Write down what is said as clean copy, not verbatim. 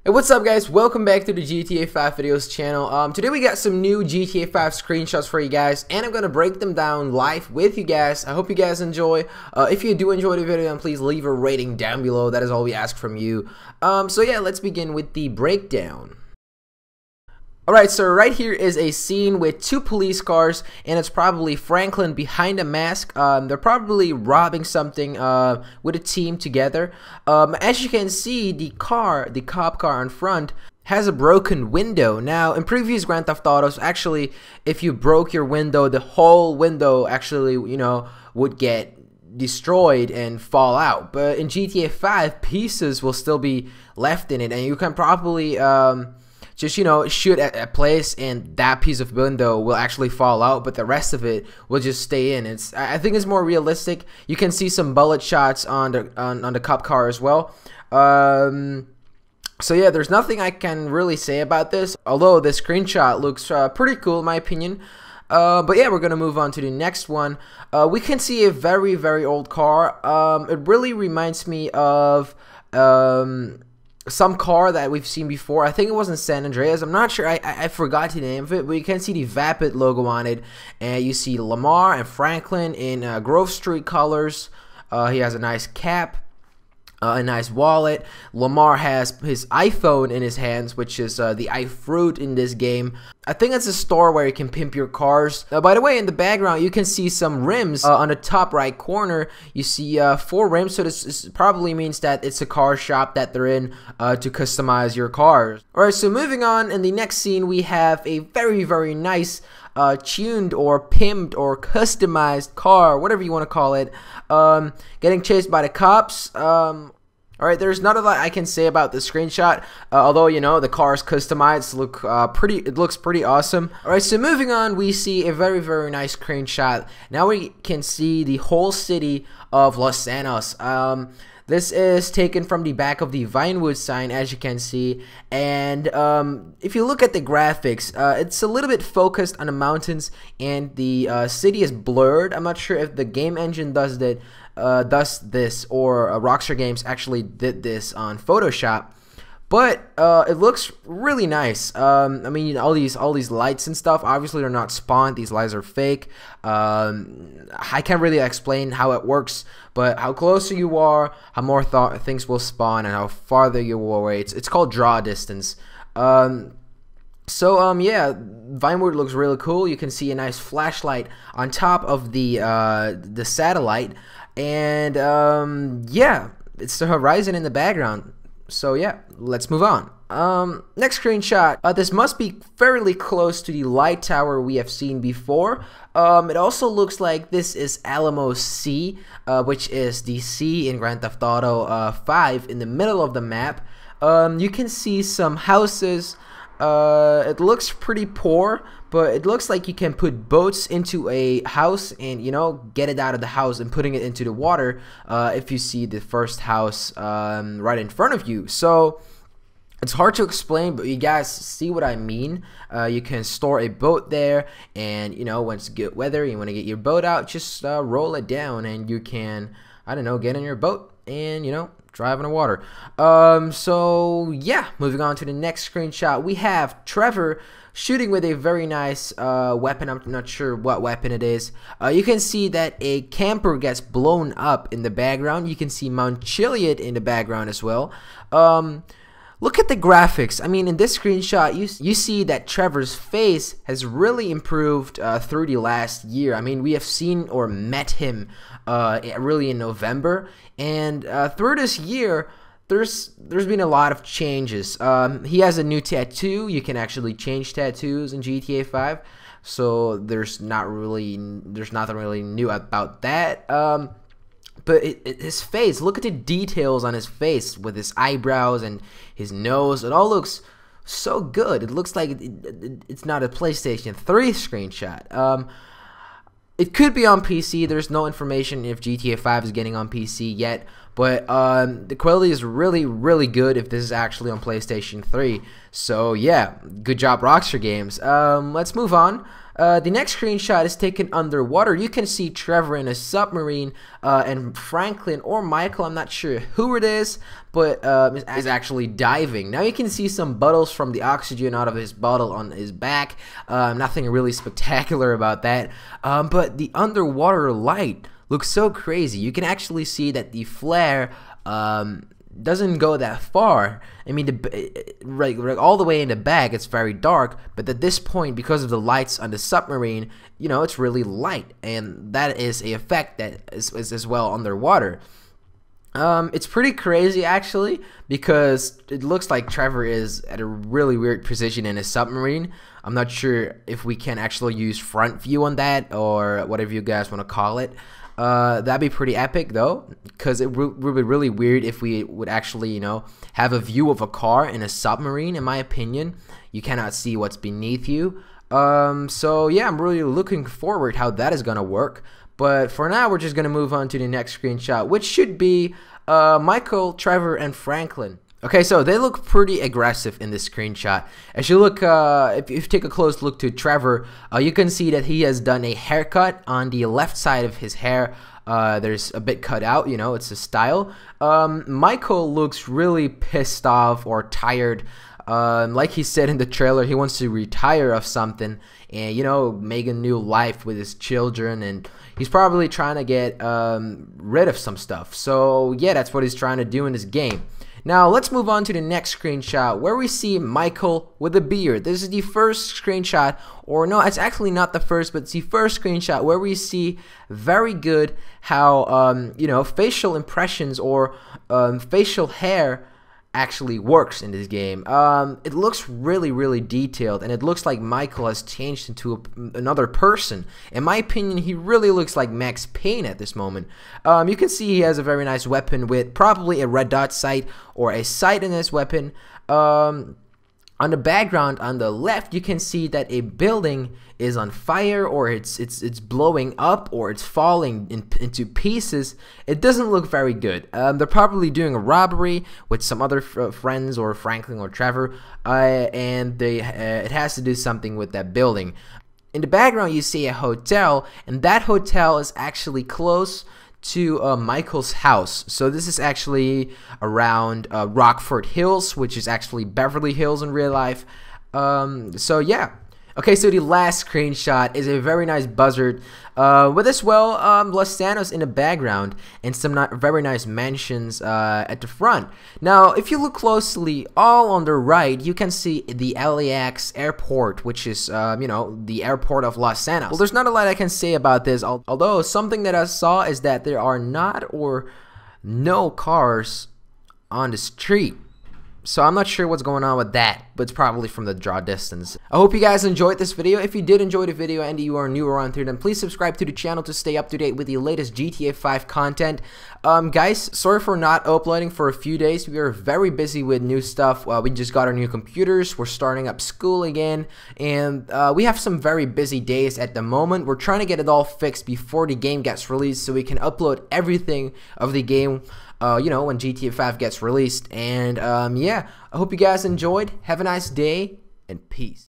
Hey, what's up guys? Welcome back to the GTA 5 videos channel. Today we got some new GTA 5 screenshots for you guys, and I'm gonna break them down live with you guys. I hope you guys enjoy. If you do enjoy the video, then please leave a rating down below. That is all we ask from you. So yeah, let's begin with the breakdown. Alright, so right here is a scene with two police cars, and it's probably Franklin behind a mask. They're probably robbing something with a team together. As you can see, the cop car in front, has a broken window. Now, in previous Grand Theft Autos, actually, if you broke your window, the whole window actually, would get destroyed and fall out. But in GTA 5, pieces will still be left in it, and you can probably just shoot at a place and that piece of window will actually fall out, but the rest of it will just stay in. I think it's more realistic. You can see some bullet shots on the cop car as well. So yeah, there's nothing I can really say about this, although this screenshot looks pretty cool in my opinion. But yeah, we're gonna move on to the next one. We can see a very old car. It really reminds me of some car that we've seen before. I think it was in San Andreas. I'm not sure. I forgot the name of it, but you can see the Vapid logo on it, and you see Lamar and Franklin in Grove Street colors. He has a nice cap, a nice wallet. Lamar has his iPhone in his hands, which is the iFruit in this game. I think it's a store where you can pimp your cars. By the way, in the background, you can see some rims on the top right corner. You see 4 rims, so this probably means that it's a car shop that they're in to customize your cars. Alright, so moving on, in the next scene, we have a very nice tuned or pimped or customized car, whatever you want to call it, getting chased by the cops. Alright, there's not a lot I can say about the screenshot, although the car is customized. It looks pretty awesome. Alright, so moving on, we see a very nice screenshot. Now we can see the whole city of Los Santos. This is taken from the back of the Vinewood sign, as you can see, and if you look at the graphics, it's a little bit focused on the mountains, and the city is blurred. I'm not sure if the game engine does this, or Rockstar Games actually did this on Photoshop, but it looks really nice. I mean, all these lights and stuff, obviously they're not spawned. These lights are fake. I can't really explain how it works, but how closer you are, how more things will spawn, and how farther you will away. It's called draw distance. Yeah, Vinewood looks really cool. You can see a nice flashlight on top of the satellite, and yeah, it's the horizon in the background. So yeah, let's move on. Next screenshot. This must be fairly close to the light tower we have seen before. It also looks like this is Alamo C, which is the C in Grand Theft Auto 5 in the middle of the map. You can see some houses. It looks pretty poor, but it looks like you can put boats into a house and get it out of the house and putting it into the water if you see the first house right in front of you. So it's hard to explain, but you guys see what I mean. You can store a boat there, and when it's good weather, you want to get your boat out, just roll it down, and you can, I don't know, get in your boat and drive in the water. So yeah, moving on to the next screenshot, we have Trevor shooting with a very nice weapon. I'm not sure what weapon it is. You can see that a camper gets blown up in the background. You can see Mount Chiliad in the background as well. Look at the graphics. I mean, in this screenshot, you see that Trevor's face has really improved through the last year. I mean, we have seen or met him really in November, and through this year, there's been a lot of changes. He has a new tattoo. You can actually change tattoos in GTA 5, so there's nothing really new about that. But his face, look at the details on his face with his eyebrows and his nose. It all looks so good. It looks like it's not a PlayStation 3 screenshot. It could be on PC. There's no information if GTA 5 is getting on PC yet. but the quality is really good if this is actually on PlayStation 3. So yeah, good job Rockstar Games. Let's move on. The next screenshot is taken underwater. You can see Trevor in a submarine, and Franklin or Michael, I'm not sure who it is, but is actually diving. Now you can see some bottles from the oxygen out of his bottle on his back. Nothing really spectacular about that, but the underwater light looks so crazy. You can actually see that the flare doesn't go that far. I mean, right all the way in the back, it's very dark, but at this point, because of the lights on the submarine, you know, it's really light, and that is a effect that is as well underwater. It's pretty crazy actually, because it looks like Trevor is at a really weird position in his submarine. I'm not sure if we can actually use front view on that, or whatever you guys want to call it. That'd be pretty epic though, because it would be really weird if we would actually, you know, have a view of a car in a submarine. In my opinion, you cannot see what's beneath you. So yeah, I'm really looking forward how that is gonna work. But for now, we're just gonna move on to the next screenshot, which should be Michael, Trevor, and Franklin. Okay, so they look pretty aggressive in this screenshot. As you look, if you take a close look to Trevor, you can see that he has done a haircut on the left side of his hair. There's a bit cut out, you know, it's a style. Michael looks really pissed off or tired. Like he said in the trailer, he wants to retire of something and, you know, make a new life with his children, and he's probably trying to get rid of some stuff. So yeah, that's what he's trying to do in this game. Now let's move on to the next screenshot, where we see Michael with a beard. This is the first screenshot, or no, it's actually not the first, but it's the first screenshot where we see very good how you know, facial impressions or facial hair actually works in this game. It looks really detailed, and it looks like Michael has changed into another person. In my opinion, he really looks like Max Payne at this moment. You can see he has a very nice weapon with probably a red dot sight or a sight in his weapon. On the background on the left, you can see that a building is on fire, or it's blowing up, or it's falling into pieces. It doesn't look very good. They're probably doing a robbery with some other friends, or Franklin or Trevor, and it has to do something with that building. In the background, you see a hotel, and that hotel is actually close to Michael's house. So this is actually around Rockford Hills, which is actually Beverly Hills in real life. So yeah. Okay, so the last screenshot is a very nice buzzard with as well Los Santos in the background and some very nice mansions at the front. Now, if you look closely, all on the right, you can see the LAX airport, which is, you know, the airport of Los Santos. Well, there's not a lot I can say about this, although something that I saw is that there are not or no cars on the street. So I'm not sure what's going on with that, but it's probably from the draw distance. I hope you guys enjoyed this video. If you did enjoy the video and you are new around here, then please subscribe to the channel to stay up to date with the latest GTA 5 content. Guys, sorry for not uploading for a few days. We are very busy with new stuff. We just got our new computers. We're starting up school again, and we have some very busy days at the moment. We're trying to get it all fixed before the game gets released so we can upload everything of the game, you know, when GTA 5 gets released. And yeah, I hope you guys enjoyed. Have a nice day, and peace.